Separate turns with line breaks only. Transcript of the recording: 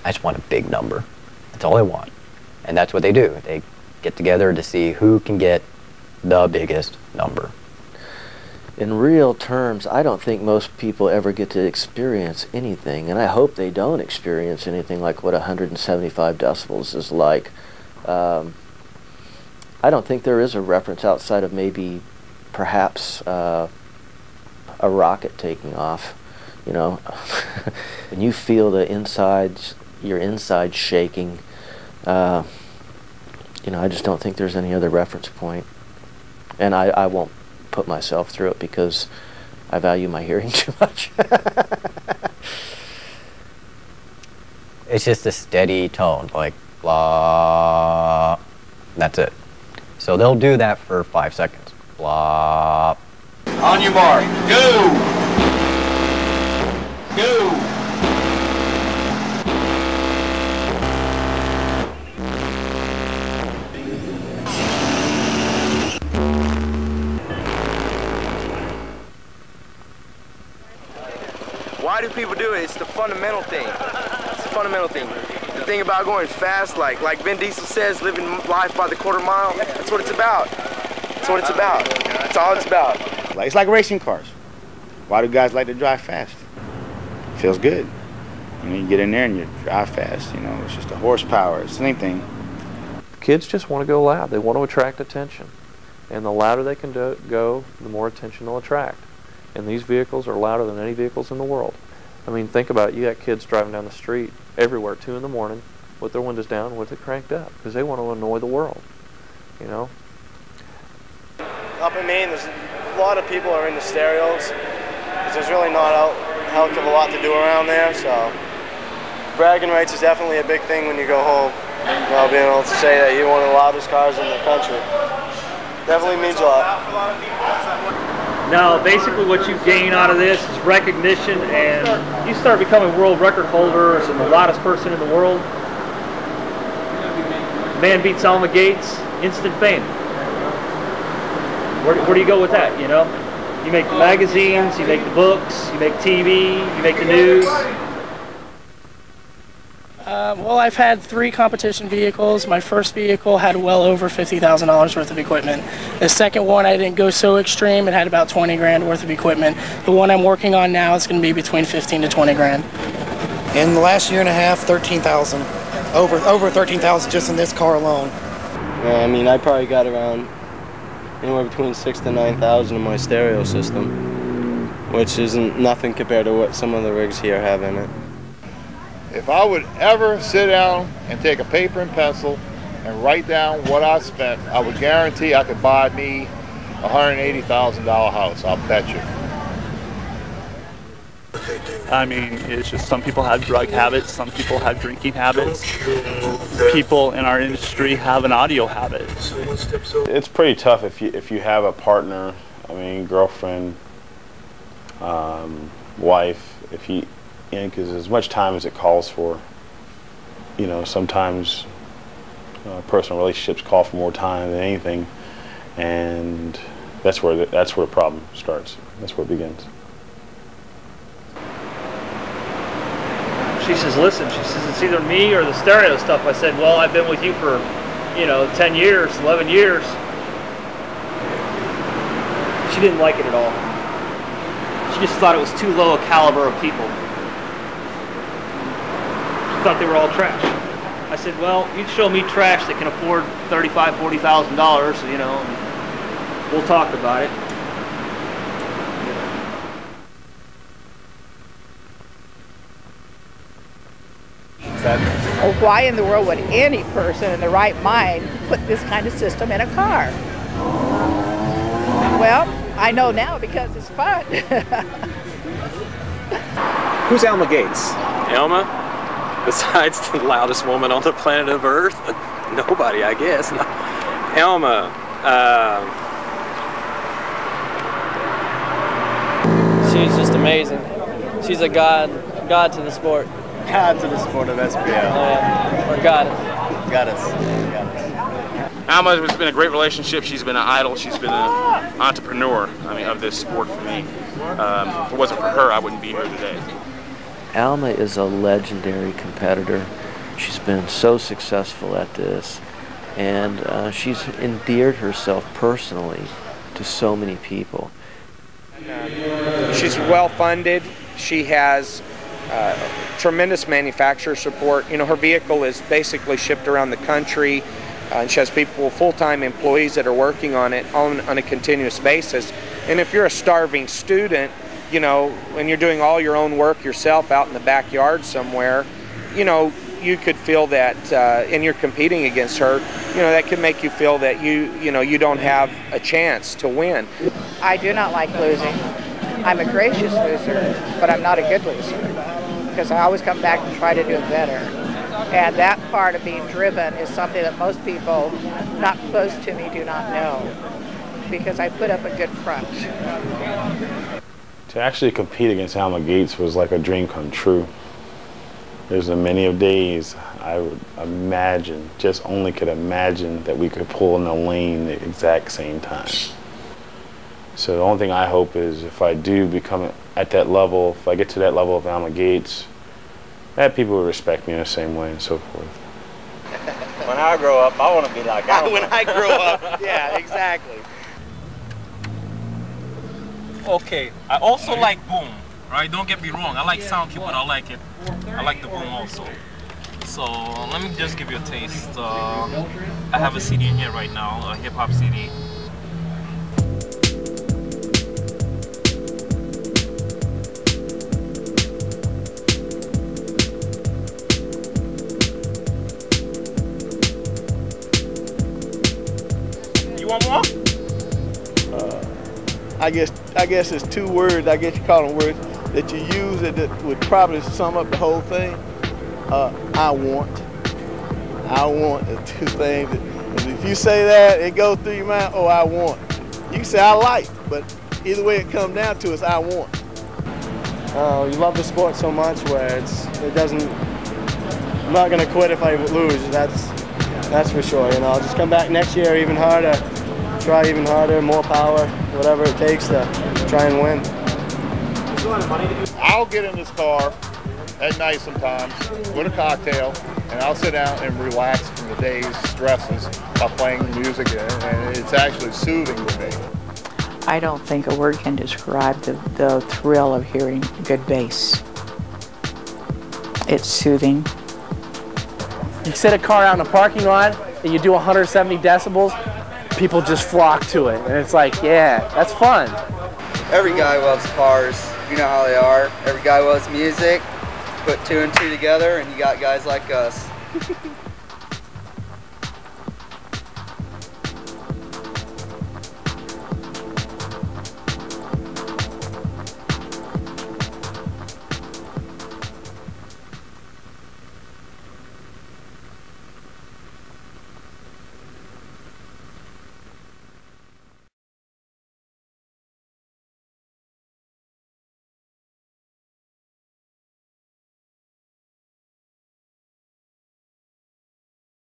I just want a big number. That's all I want. And that's what they do. They get together to see who can get the biggest number.
In real terms, I don't think most people ever get to experience anything, and I hope they don't experience anything like what 175 decibels is like. I don't think there is a reference outside of maybe perhaps a rocket taking off. You know, when you feel the insides, your insides shaking, you know, I just don't think there's any other reference point. And I won't put myself through it because I value my hearing too much.
It's just a steady tone, like blah. That's it. So they'll do that for 5 seconds. Blah.
On your mark, go! Go! Why do people do it? It's the fundamental thing. It's the fundamental thing. The thing about going fast, like Vin Diesel says, living life by the quarter mile, that's what it's about. That's what it's about. That's all it's about.
It's like racing cars. Why do guys like to drive fast? It feels good. You know, you get in there and you drive fast, you know, it's just the horsepower, it's the same thing.
Kids just want to go loud. They want to attract attention. And the louder they can go, the more attention they'll attract. And these vehicles are louder than any vehicles in the world. I mean, think about it. You got kids driving down the street everywhere, 2 in the morning, with their windows down, with it cranked up, because they want to annoy the world, you know?
Up in Maine, there's a lot of people are into stereos, because there's really not a heck of a lot to do around there, so bragging rights is definitely a big thing when you go home. You know, being able to say that you're one of the loudest cars in the country definitely means a lot.
No, basically what you gain out of this is recognition, and you start becoming world record holders and the loudest person in the world. Man beats Alma Gates, instant fame. Where do you go with that, you know? You make the magazines, you make the books, you make TV, you make the news.
Well, I've had 3 competition vehicles. My first vehicle had well over $50,000 worth of equipment. The second one, I didn't go so extreme. It had about 20 grand worth of equipment. The one I'm working on now is going to be between 15 to 20 grand.
In the last year and a half, 13,000. Over 13,000 just in this car alone.
I mean, I probably got around anywhere between 6,000 to 9,000 in my stereo system, which isn't nothing compared to what some of the rigs here have in it.
If I would ever sit down and take a paper and pencil and write down what I spent, I would guarantee I could buy me a $180,000 house, I'll bet you.
I mean, it's just some people have drug habits, some people have drinking habits. People in our industry have an audio habit.
It's pretty tough if you have a partner, I mean, girlfriend, wife, because as much time as it calls for, you know, sometimes personal relationships call for more time than anything, and that's where the problem starts. That's where it begins.
She says, listen, she says, it's either me or the stereo stuff. I said, well, I've been with you for, you know, 10 years, 11 years. She didn't like it at all. She just thought it was too low a caliber of people. Thought they were all trash. I said, well, you'd show me trash that can afford $35,000, $40,000, you know, and we'll talk about it.
Oh, why in the world would any person in the right mind put this kind of system in a car? Well, I know now because it's fun.
Who's Alma Gates?
Alma? Besides the loudest woman on the planet of Earth? Nobody, I guess. Alma,
she's just amazing. She's a god to the sport.
God to the sport of SPL.
Oh, yeah. Or
Goddess.
Alma has been a great relationship. She's been an idol. She's been an entrepreneur, I mean, of this sport for me. If it wasn't for her, I wouldn't be here today.
Alma is a legendary competitor. She's been so successful at this, and she's endeared herself personally to so many people.
She's well funded. She has tremendous manufacturer support. You know, her vehicle is basically shipped around the country, and she has people, full-time employees that are working on it on a continuous basis. And if you're a starving student, you know, and you're doing all your own work yourself out in the backyard somewhere, you know, you could feel that, and you're competing against her, you know, that could make you feel that you don't have a chance to win.
I do not like losing. I'm a gracious loser, but I'm not a good loser, because I always come back and try to do it better. And that part of being driven is something that most people not close to me do not know, because I put up a good front.
To actually compete against Alma Gates was like a dream come true. There's a many of days I would imagine, just only could imagine, that we could pull in the lane at the exact same time. So the only thing I hope is, if I do become at that level, if I get to that level of Alma Gates, that people will respect me in the same way and so forth.
When I grow up, I want to be like Alma.
When I grow up, yeah, exactly.
Okay, I also like boom, right? Don't get me wrong, I like sound kit, but I like it. I like the boom also. So let me just give you a taste. I have a CD in here right now, a hip hop CD. You want more?
I guess it's two words. I guess you call them words that you use that would probably sum up the whole thing. I want the two things. And if you say that, it goes through your mind. Oh, I want. You can say I like, but either way it comes down to is I want.
You love the sport so much where it doesn't. I'm not gonna quit if I lose. That's for sure. You know, I'll just come back next year even harder. Try even harder, more power, whatever it takes to try and win.
I'll get in this car at night sometimes with a cocktail, and I'll sit down and relax from the day's stresses by playing music, and it's actually soothing to me.
I don't think a word can describe the thrill of hearing good bass. It's soothing.
You set a car out in a parking lot and you do 170 decibels, people just flock to it, and it's like, yeah, that's fun.
Every guy loves cars. You know how they are. Every guy loves music. Put two and two together, and you got guys like us.